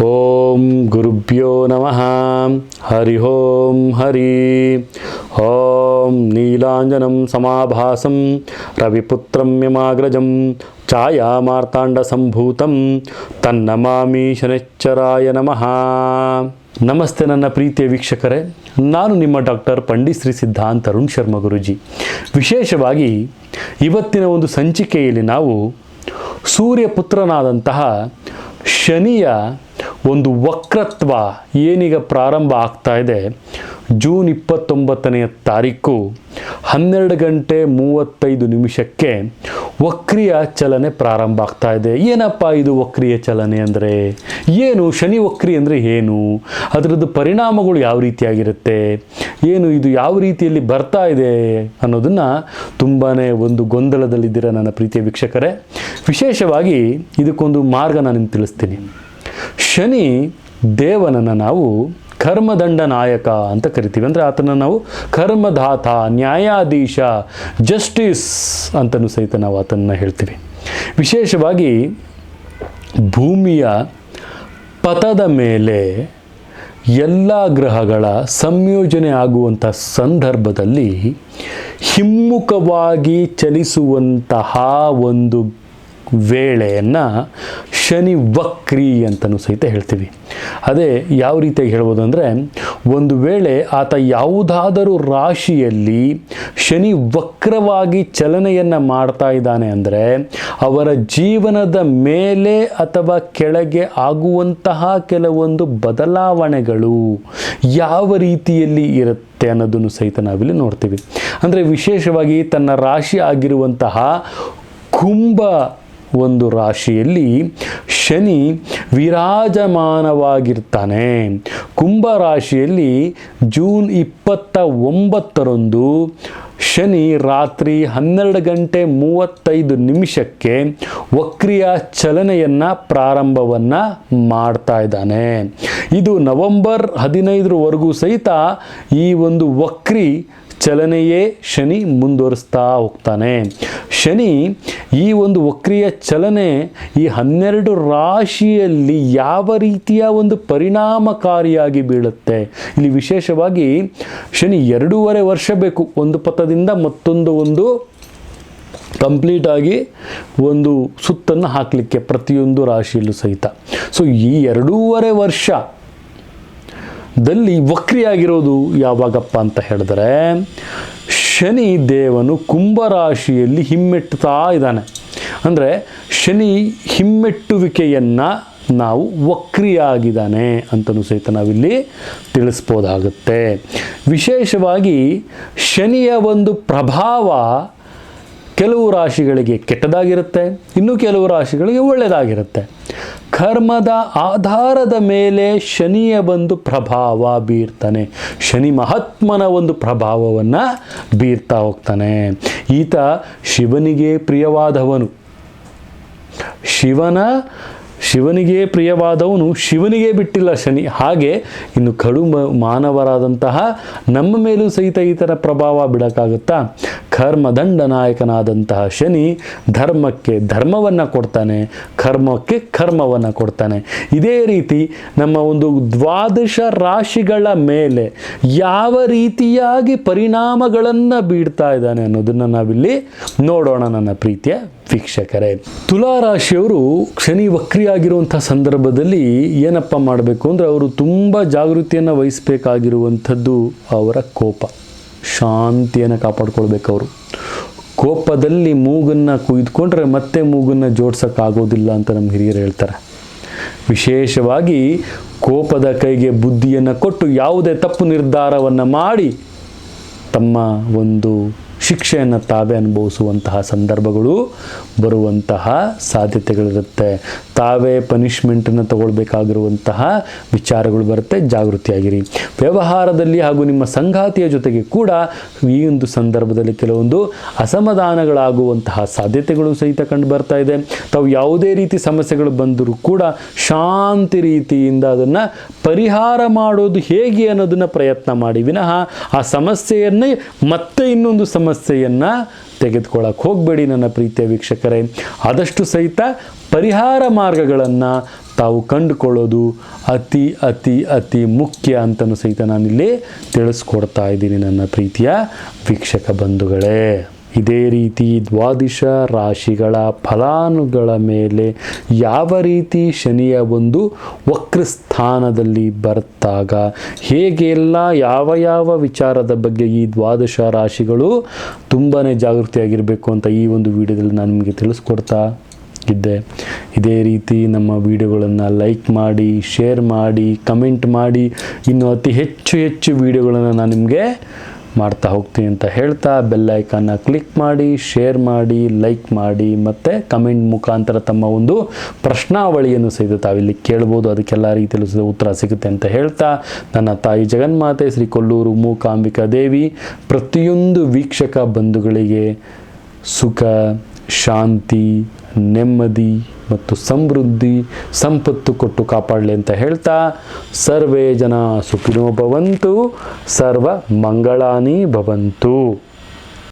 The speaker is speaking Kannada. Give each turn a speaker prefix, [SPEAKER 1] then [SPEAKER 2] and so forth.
[SPEAKER 1] ಓಂ ಗುರುಭ್ಯೋ ನಮಃ. ಹರಿ ಓಂ ಹರಿ ಓಂ. ನೀಲಾಂಜನಂ ಸಮಾಭಾಸಂ ರವಿಪುತ್ರಂ ಯಮಾಗ್ರಜಂ ಛಾಯಾಮಾರ್ತಾಂಡ ಸಂಭೂತಂ ತನ್ನಮಾಮಿ ಶನೈಶ್ಚರಾಯ ನಮಃ. ನಮಸ್ತೆ ನನ್ನ ಪ್ರೀತಿಯ ವೀಕ್ಷಕರೇ, ನಾನು ನಿಮ್ಮ ಡಾಕ್ಟರ್ ಪಂಡಿತ್ ಶ್ರೀ ಸಿದ್ಧಾಂತ ಅರುಣ್ ಶರ್ಮ ಗುರುಜಿ. ವಿಶೇಷವಾಗಿ ಇವತ್ತಿನ ಒಂದು ಸಂಚಿಕೆಯಲ್ಲಿ ನಾವು ಸೂರ್ಯಪುತ್ರನಾದಂತಹ ಶನಿಯ ಒಂದು ವಕ್ರತ್ವ ಏನೀಗ ಪ್ರಾರಂಭ ಆಗ್ತಾ ಇದೆ, ಜೂನ್ 29ನೇ ತಾರೀಕು 12:35 ವಕ್ರಿಯ ಚಲನೆ ಪ್ರಾರಂಭ ಆಗ್ತಾ ಇದೆ. ಏನಪ್ಪ ಇದು ವಕ್ರಿಯ ಚಲನೆ ಅಂದರೆ ಏನು? ಶನಿ ವಕ್ರಿ ಅಂದರೆ ಏನು? ಅದರದ್ದು ಪರಿಣಾಮಗಳು ಯಾವ ರೀತಿಯಾಗಿರುತ್ತೆ, ಏನು ಇದು ಯಾವ ರೀತಿಯಲ್ಲಿ ಬರ್ತಾ ಇದೆ ಅನ್ನೋದನ್ನು ತುಂಬಾ ಒಂದು ಗೊಂದಲದಲ್ಲಿದ್ದೀರ ನನ್ನ ಪ್ರೀತಿಯ ವೀಕ್ಷಕರೇ. ವಿಶೇಷವಾಗಿ ಇದಕ್ಕೊಂದು ಮಾರ್ಗ ನಾನು ನಿಮ್ಗೆ ತಿಳಿಸ್ತೀನಿ. ಶನಿ ದೇವನನ್ನು ನಾವು ಕರ್ಮದಂಡ ನಾಯಕ ಅಂತ ಕರಿತೀವಿ. ಅಂದರೆ ಆತನ ನಾವು ಕರ್ಮದಾತ, ನ್ಯಾಯಾಧೀಶ, ಜಸ್ಟಿಸ್ ಅಂತಲೂ ಸಹಿತ ನಾವು ಆತನನ್ನು ಹೇಳ್ತೀವಿ. ವಿಶೇಷವಾಗಿ ಭೂಮಿಯ ಪಥದ ಮೇಲೆ ಎಲ್ಲ ಗ್ರಹಗಳ ಸಂಯೋಜನೆ ಆಗುವಂಥ ಸಂದರ್ಭದಲ್ಲಿ ಹಿಮ್ಮುಖವಾಗಿ ಚಲಿಸುವಂತಹ ಒಂದು ವೇಳೆಯನ್ನು ಶನಿ ವಕ್ರಿ ಅಂತಲೂ ಸಹಿತ ಹೇಳ್ತೀವಿ. ಅದೇ ಯಾವ ರೀತಿಯಾಗಿ ಹೇಳ್ಬೋದು ಅಂದರೆ, ಒಂದು ವೇಳೆ ಆತ ಯಾವುದಾದರೂ ರಾಶಿಯಲ್ಲಿ ಶನಿ ವಕ್ರವಾಗಿ ಚಲನೆಯನ್ನು ಮಾಡ್ತಾ ಇದ್ದಾನೆ ಅಂದರೆ ಅವರ ಜೀವನದ ಮೇಲೆ ಅಥವಾ ಕೆಳಗೆ ಆಗುವಂತಹ ಕೆಲವೊಂದು ಬದಲಾವಣೆಗಳು ಯಾವ ರೀತಿಯಲ್ಲಿ ಇರುತ್ತೆ ಅನ್ನೋದನ್ನು ಸಹಿತ ನಾವಿಲ್ಲಿ ನೋಡ್ತೀವಿ. ಅಂದರೆ ವಿಶೇಷವಾಗಿ ತನ್ನ ರಾಶಿ ಆಗಿರುವಂತಹ ಕುಂಭ ಒಂದು ರಾಶಿಯಲ್ಲಿ ಶನಿ ವಿರಾಜಮಾನವಾಗಿರ್ತಾನೆ. ಕುಂಭ ರಾಶಿಯಲ್ಲಿ ಜೂನ್ 29ರಂದು ಶನಿ ರಾತ್ರಿ 12:35 ವಕ್ರಿಯ ಚಲನೆಯನ್ನು ಪ್ರಾರಂಭವನ್ನು ಮಾಡ್ತಾ ಇದ್ದಾನೆ. ಇದು ನವೆಂಬರ್ 15ರವರೆಗೂ ಸಹಿತ ಈ ಒಂದು ವಕ್ರಿ ಚಲನೆಯೇ ಶನಿ ಮುಂದುವರಿಸ್ತಾ ಹೋಗ್ತಾನೆ. ಶನಿ ಈ ಒಂದು ವಕ್ರಿಯ ಚಲನೆ ಈ 12 ರಾಶಿಯಲ್ಲಿ ಯಾವ ರೀತಿಯ ಒಂದು ಪರಿಣಾಮಕಾರಿಯಾಗಿ ಬೀಳುತ್ತೆ. ಇಲ್ಲಿ ವಿಶೇಷವಾಗಿ ಶನಿ 2.5 ವರ್ಷ ಬೇಕು ಒಂದು ಪಥದಿಂದ ಮತ್ತೊಂದು ಕಂಪ್ಲೀಟಾಗಿ ಒಂದು ಸುತ್ತನ್ನು ಹಾಕಲಿಕ್ಕೆ ಪ್ರತಿಯೊಂದು ರಾಶಿಯಲ್ಲೂ ಸಹಿತ. ಸೊ ಈ 2.5 ವರ್ಷ ದಲ್ಲಿ ವಕ್ರಿಯಾಗಿರೋದು ಯಾವಾಗಪ್ಪ ಅಂತ ಹೇಳಿದ್ರೆ, ಶನಿ ದೇವನು ಕುಂಭರಾಶಿಯಲ್ಲಿ ಹಿಮ್ಮೆಟ್ಟುತ್ತಾ ಇದ್ದಾನೆ. ಅಂದರೆ ಶನಿ ಹಿಮ್ಮೆಟ್ಟುವಿಕೆಯನ್ನು ನಾವು ವಕ್ರಿಯಾಗಿದ್ದಾನೆ ಅಂತಲೂ ಸಹಿತ ನಾವಿಲ್ಲಿ ತಿಳಿಸ್ಬೋದಾಗುತ್ತೆ. ವಿಶೇಷವಾಗಿ ಶನಿಯ ಒಂದು ಪ್ರಭಾವ ಕೆಲವು ರಾಶಿಗಳಿಗೆ ಕೆಟ್ಟದಾಗಿರುತ್ತೆ, ಇನ್ನು ಕೆಲವು ರಾಶಿಗಳಿಗೆ ಒಳ್ಳೆಯದಾಗಿರುತ್ತೆ. ಕರ್ಮದ ಆಧಾರದ ಮೇಲೆ ಶನಿಯ ಒಂದು ಪ್ರಭಾವ ಬೀರ್ತಾನೆ. ಶನಿ ಮಹಾತ್ಮನ ಒಂದು ಪ್ರಭಾವವನ್ನು ಬೀರ್ತಾ ಹೋಗ್ತಾನೆ. ಈತ ಶಿವನಿಗೆ ಪ್ರಿಯವಾದವನು. ಶಿವನಿಗೆ ಪ್ರಿಯವಾದವನು ಶಿವನಿಗೆ ಬಿಟ್ಟಿಲ್ಲ ಶನಿ. ಹಾಗೆ ಇನ್ನು ಕಡು ಮಾನವರಾದಂತಹ ನಮ್ಮ ಮೇಲೂ ಸಹಿತ ಈತನ ಪ್ರಭಾವ ಬಿಡೋಕ್ಕಾಗುತ್ತಾ? ಕರ್ಮದಂಡ ನಾಯಕನಾದಂತಹ ಶನಿ ಧರ್ಮಕ್ಕೆ ಧರ್ಮವನ್ನು ಕೊಡ್ತಾನೆ, ಕರ್ಮಕ್ಕೆ ಕರ್ಮವನ್ನು ಕೊಡ್ತಾನೆ. ಇದೇ ರೀತಿ ನಮ್ಮ ಒಂದು 12 ರಾಶಿಗಳ ಮೇಲೆ ಯಾವ ರೀತಿಯಾಗಿ ಪರಿಣಾಮಗಳನ್ನು ಬೀರ್ತಾ ಇದ್ದಾನೆ ಅನ್ನೋದನ್ನು ನಾವಿಲ್ಲಿ ನೋಡೋಣ ನನ್ನ ಪ್ರೀತಿಯ ವೀಕ್ಷಕರೇ. ತುಲಾ ರಾಶಿಯವರು ಶನಿ ವಕ್ರಿಯಾಗಿರುವಂಥ ಸಂದರ್ಭದಲ್ಲಿ ಏನಪ್ಪ ಮಾಡಬೇಕು ಅಂದರೆ, ಅವರು ತುಂಬ ಜಾಗೃತಿಯನ್ನು ವಹಿಸಬೇಕಾಗಿರುವಂಥದ್ದು ಅವರ ಕೋಪ, ಶಾಂತಿಯನ್ನು ಕಾಪಾಡ್ಕೊಳ್ಬೇಕು. ಅವರು ಕೋಪದಲ್ಲಿ ಮೂಗನ್ನು ಕುಯ್ದುಕೊಂಡ್ರೆ ಮತ್ತೆ ಮೂಗನ್ನು ಜೋಡ್ಸೋಕ್ಕಾಗೋದಿಲ್ಲ ಅಂತ ನಮ್ಮ ಹಿರಿಯರು ಹೇಳ್ತಾರೆ. ವಿಶೇಷವಾಗಿ ಕೋಪದ ಕೈಗೆ ಬುದ್ಧಿಯನ್ನು ಕೊಟ್ಟು ಯಾವುದೇ ತಪ್ಪು ನಿರ್ಧಾರವನ್ನು ಮಾಡಿ ತಮ್ಮ ಒಂದು ಶಿಕ್ಷೆಯನ್ನು ತಾವೇ ಅನುಭವಿಸುವಂತಹ ಸಂದರ್ಭಗಳು ಬರುವಂತಹ ಸಾಧ್ಯತೆಗಳಿರುತ್ತೆ. ತಾವೇ ಪನಿಷ್ಮೆಂಟನ್ನು ತಗೊಳ್ಬೇಕಾಗಿರುವಂತಹ ವಿಚಾರಗಳು ಬರುತ್ತೆ. ಜಾಗೃತಿಯಾಗಿರಿ. ವ್ಯವಹಾರದಲ್ಲಿ ಹಾಗೂ ನಿಮ್ಮ ಸಂಗಾತಿಯ ಜೊತೆಗೆ ಕೂಡ ಈ ಒಂದು ಸಂದರ್ಭದಲ್ಲಿ ಕೆಲವೊಂದು ಅಸಮಾಧಾನಗಳಾಗುವಂತಹ ಸಾಧ್ಯತೆಗಳು ಸಹಿತ ಕಂಡು ಬರ್ತಾ ಇದೆ. ತಾವು ಯಾವುದೇ ರೀತಿ ಸಮಸ್ಯೆಗಳು ಬಂದರೂ ಕೂಡ ಶಾಂತಿ ರೀತಿಯಿಂದ ಅದನ್ನು ಪರಿಹಾರ ಮಾಡೋದು ಹೇಗೆ ಅನ್ನೋದನ್ನು ಪ್ರಯತ್ನ ಮಾಡಿ ವಿನಃ ಆ ಸಮಸ್ಯೆಯನ್ನೇ ಮತ್ತೆ ಇನ್ನೊಂದು ಸಮಸ್ಯೆಯನ್ನು ತೆಗೆದುಕೊಳ್ಳಕ್ಕೆ ಹೋಗಬೇಡಿ ನನ್ನ ಪ್ರೀತಿಯ ವೀಕ್ಷಕರೇ. ಆದಷ್ಟು ಸಹಿತ ಪರಿಹಾರ ಮಾರ್ಗಗಳನ್ನು ತಾವು ಕಂಡುಕೊಳ್ಳೋದು ಅತಿ ಅತಿ ಅತಿ ಮುಖ್ಯ ಅಂತಲೂ ಸಹಿತ ನಾನಿಲ್ಲಿ ತಿಳಿಸ್ಕೊಡ್ತಾ ಇದ್ದೀನಿ ನನ್ನ ಪ್ರೀತಿಯ ವೀಕ್ಷಕ ಬಂಧುಗಳೇ. ಇದೇ ರೀತಿ ದ್ವಾದಶ ರಾಶಿಗಳ ಫಲಾನುಗಳ ಮೇಲೆ ಯಾವ ರೀತಿ ಶನಿಯ ಒಂದು ವಕ್ರಸ್ಥಾನದಲ್ಲಿ ಬರ್ತಾಗ ಹೇಗೆಲ್ಲ ಯಾವ ವಿಚಾರದ ಬಗ್ಗೆ ಈ ದ್ವಾದಶ ರಾಶಿಗಳು ತುಂಬಾ ಜಾಗೃತಿಯಾಗಿರಬೇಕು ಅಂತ ಈ ಒಂದು ವಿಡಿಯೋದಲ್ಲಿ ನಾನು ನಿಮಗೆ ತಿಳಿಸ್ಕೊಡ್ತಾ ಇದ್ದೆ. ಇದೇ ರೀತಿ ನಮ್ಮ ವಿಡಿಯೋಗಳನ್ನು ಲೈಕ್ ಮಾಡಿ, ಶೇರ್ ಮಾಡಿ, ಕಮೆಂಟ್ ಮಾಡಿ, ಇನ್ನು ಅತಿ ಹೆಚ್ಚು ವಿಡಿಯೋಗಳನ್ನು ನಾನು ನಿಮಗೆ ಮಾಡ್ತಾ ಹೋಗ್ತೀನಿ ಅಂತ ಹೇಳ್ತಾ ಬೆಲ್ ಐಕಾನ್ನ ಕ್ಲಿಕ್ ಮಾಡಿ, ಶೇರ್ ಮಾಡಿ, ಲೈಕ್ ಮಾಡಿ ಮತ್ತು ಕಮೆಂಟ್ ಮುಖಾಂತರ ತಮ್ಮ ಒಂದು ಪ್ರಶ್ನಾವಳಿಯನ್ನು ಸಹಿತ ತಾವಿಲ್ಲಿ ಕೇಳ್ಬೋದು. ಅದಕ್ಕೆಲ್ಲ ರೀತಿಯಲ್ಲೂ ಉತ್ತರ ಸಿಗುತ್ತೆ ಅಂತ ಹೇಳ್ತಾ ನನ್ನ ತಾಯಿ ಜಗನ್ಮಾತೆ ಶ್ರೀ ಕೊಲ್ಲೂರು ಮೂಕಾಂಬಿಕಾ ದೇವಿ ಪ್ರತಿಯೊಂದು ವೀಕ್ಷಕ ಬಂಧುಗಳಿಗೆ ಸುಖ, ಶಾಂತಿ, ನೆಮ್ಮದಿ ಮತ್ತು ಸಮೃದ್ಧಿ, ಸಂಪತ್ತು ಕೊಟ್ಟು ಕಾಪಾಡಲಿ ಅಂತ ಹೇಳ್ತಾ ಸರ್ವೇ ಜನ ಸುಖಿನೋ ಭವಂತು, ಸರ್ವ ಮಂಗಳಾನಿ ಭವಂತು.